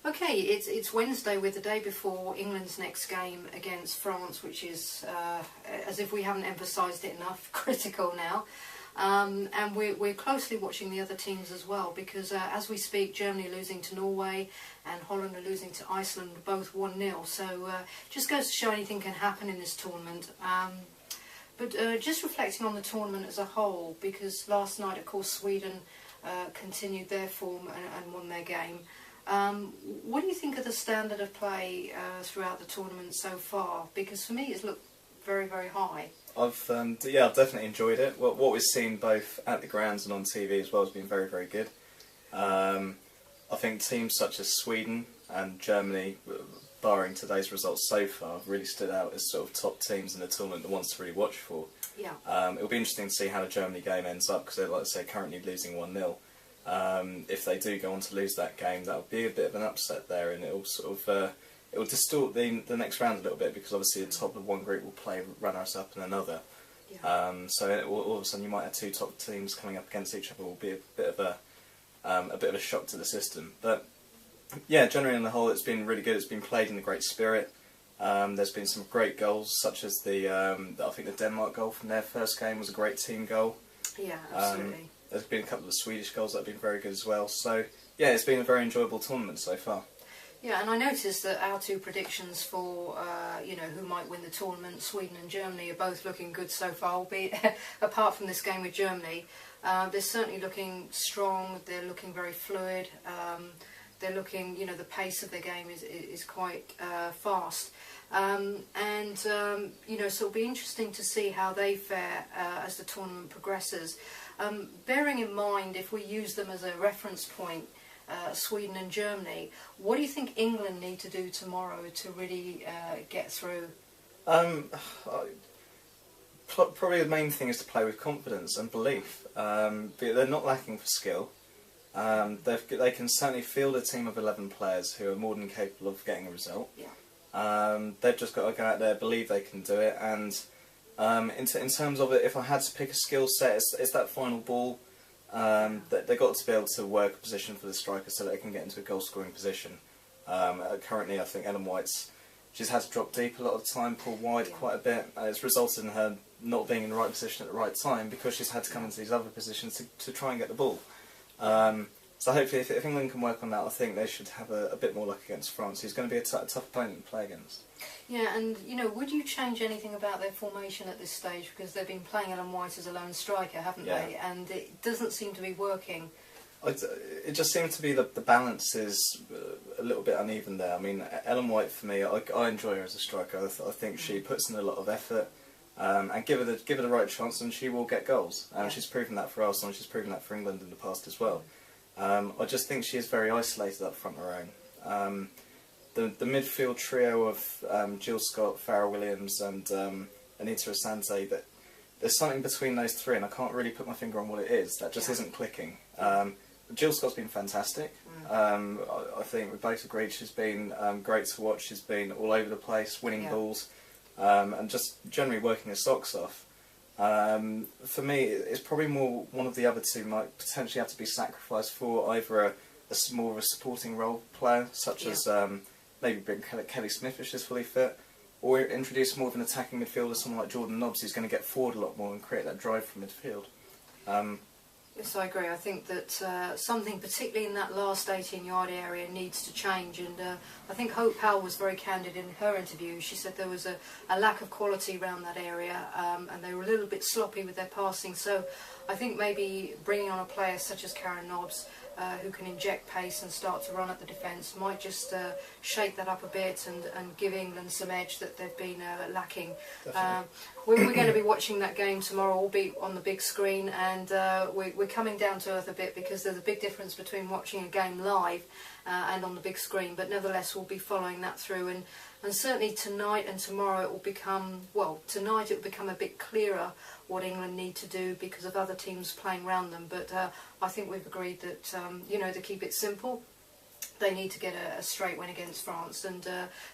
Okay, it's Wednesday with the day before England's next game against France, which is, as if we haven't emphasised it enough, critical now. And we're closely watching the other teams as well, because as we speak, Germany are losing to Norway and Holland are losing to Iceland, both 1-0. So just goes to show anything can happen in this tournament. But just reflecting on the tournament as a whole, because last night, of course, Sweden continued their form and won their game. What do you think of the standard of play throughout the tournament so far? Because for me, it's looked very, very high. I've definitely enjoyed it. What we've seen both at the grounds and on TV as well has been very, very good. I think teams such as Sweden and Germany, barring today's results so far, have really stood out as sort of top teams in the tournament, the ones to really watch for. Yeah. It'll be interesting to see how the Germany game ends up, because they're, like I say, currently losing 1-0. If they do go on to lose that game, that'll be a bit of an upset there, and it'll sort of it'll distort the next round a little bit, because obviously the top of one group will play runners-up in another. Yeah. So all of a sudden you might have two top teams coming up against each other. Will be a bit of a shock to the system. But yeah, generally on the whole, it's been really good. It's been played in a great spirit. There's been some great goals, such as I think the Denmark goal from their first game was a great team goal. Yeah, absolutely. There's been a couple of Swedish goals that have been very good as well. So yeah, it's been a very enjoyable tournament so far. Yeah, and I noticed that our two predictions for who might win the tournament, Sweden and Germany, are both looking good so far, albeit apart from this game with Germany. They're certainly looking strong, they're looking very fluid, they're looking, the pace of their game is quite fast. So it'll be interesting to see how they fare as the tournament progresses. Bearing in mind, if we use them as a reference point, Sweden and Germany, what do you think England need to do tomorrow to really get through? Probably the main thing is to play with confidence and belief. They're not lacking for skill. They can certainly field a team of 11 players who are more than capable of getting a result. Yeah. They've just got to go out there, believe they can do it, and in terms of it, if I had to pick a skill set, it's that final ball. They've got to be able to work a position for the striker so that they can get into a goal-scoring position. Currently, I think Ellen White's she's had to drop deep a lot of the time, pull wide quite a bit, and it's resulted in her not being in the right position at the right time, because she's had to come into these other positions to try and get the ball. So hopefully, if England can work on that, I think they should have a bit more luck against France, who's going to be a tough opponent to play against. Yeah, and would you change anything about their formation at this stage? Because they've been playing Ellen White as a lone striker, haven't they? And it doesn't seem to be working. It just seems to be the balance is a little bit uneven there. I mean, Ellen White, for me, I enjoy her as a striker. I think she puts in a lot of effort, and give her the right chance, and she will get goals. She's proven that for Arsenal, and she's proven that for England in the past as well. I just think she is very isolated up front of her own. The midfield trio of Jill Scott, Farrah Williams and Anita Asante, that there's something between those three, and I can't really put my finger on what it is. That just isn't clicking. Jill Scott's been fantastic. I think we both agreed she's been great to watch. She's been all over the place, winning balls, and just generally working her socks off. For me, it's probably more one of the other two might potentially have to be sacrificed for either a more of a supporting role player, such as maybe bring Kelly Smith if she's fully fit, or introduce more of an attacking midfielder, someone like Jordan Nobbs, who's going to get forward a lot more and create that drive from midfield. Yes, I agree. I think that something, particularly in that last 18-yard area, needs to change. And I think Hope Powell was very candid in her interview. She said there was a lack of quality around that area, and they were a little bit sloppy with their passing. So I think maybe bringing on a player such as Karen Nobbs, who can inject pace and start to run at the defence, might just shake that up a bit and give England some edge that they've been lacking. We're going to be watching that game tomorrow, albeit on the big screen, and we're coming down to earth a bit, because there's a big difference between watching a game live and on the big screen, but nevertheless we'll be following that through, and certainly tonight and tomorrow it will become, tonight it will become a bit clearer what England need to do because of other teams playing around them, but I think we've agreed that, to keep it simple, they need to get a straight win against France, and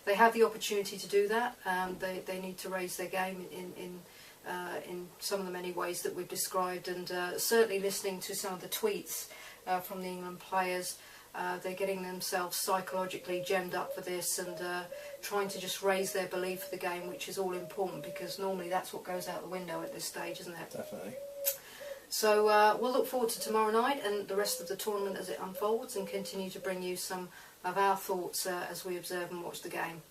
they have the opportunity to do that. They need to raise their game in some of the many ways that we've described, and certainly listening to some of the tweets from the England players, They're getting themselves psychologically gemmed up for this and trying to just raise their belief for the game, which is all important because normally that's what goes out the window at this stage, isn't it? Definitely. So we'll look forward to tomorrow night and the rest of the tournament as it unfolds and continue to bring you some of our thoughts as we observe and watch the game.